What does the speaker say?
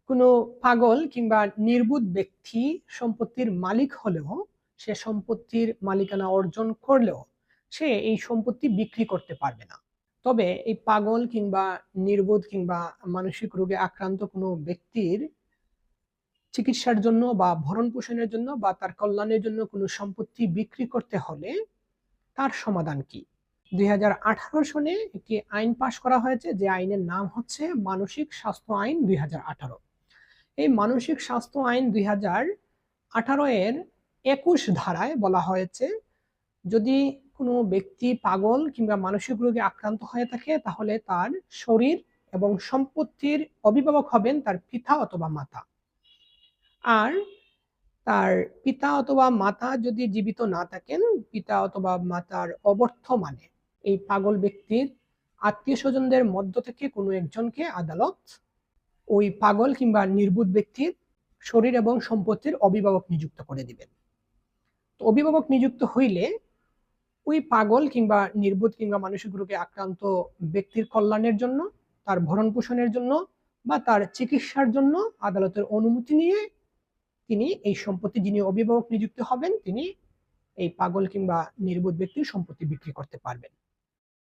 কোনো পাগল কিংবা নির্বুধ ব্যক্তি সম্পত্তির মালিক হলেও, সে সম্পত্তির মালিকানা অর্জন করলেও সে এই সম্পত্তি বিক্রি করতে পারবে না। তবে এই পাগল কিংবা নির্বোধ কিংবা মানসিক রোগে আক্রান্ত কোনো ব্যক্তির চিকিৎসার জন্য বা ভরণ পোষণের জন্য বা তার কল্যাণের জন্য কোনো সম্পত্তি বিক্রি করতে হলে তার সমাধান কি? ২০১৮ সনে একটি আইন পাশ করা হয়েছে, যে আইনের নাম হচ্ছে মানসিক স্বাস্থ্য আইন ২০১৮। এই মানসিক স্বাস্থ্য আইন ২০১৮ এর ২১ ধারায় বলা হয়েছে, যদি কোনো ব্যক্তি পাগল কিংবা মানসিক রোগে আক্রান্ত হয়ে থাকে, তাহলে তার শরীর এবং সম্পত্তির অভিভাবক হবেন তার পিতা অথবা মাতা। আর তার পিতা অথবা মাতা যদি জীবিত না থাকেন, পিতা অথবা মাতার অবর্তমানে এই পাগল ব্যক্তির আত্মীয়-স্বজনদের মধ্য থেকে কোনো একজনকে আদালত ওই পাগল কিংবা নির্বুধ ব্যক্তির শরীর এবং সম্পত্তির অভিভাবক নিযুক্ত করে দিবেন। তো অভিভাবক নিযুক্ত হইলে ওই পাগল কিংবা নির্বোধ কিংবা মানসিক রোগে আক্রান্ত ব্যক্তির কল্যাণের জন্য, তার ভরণ পোষণের জন্য বা তার চিকিৎসার জন্য আদালতের অনুমতি নিয়ে তিনি এই সম্পত্তি, যিনি অভিভাবক নিযুক্ত হবেন, তিনি এই পাগল কিংবা নির্বোধ ব্যক্তির সম্পত্তি বিক্রি করতে পারবেন।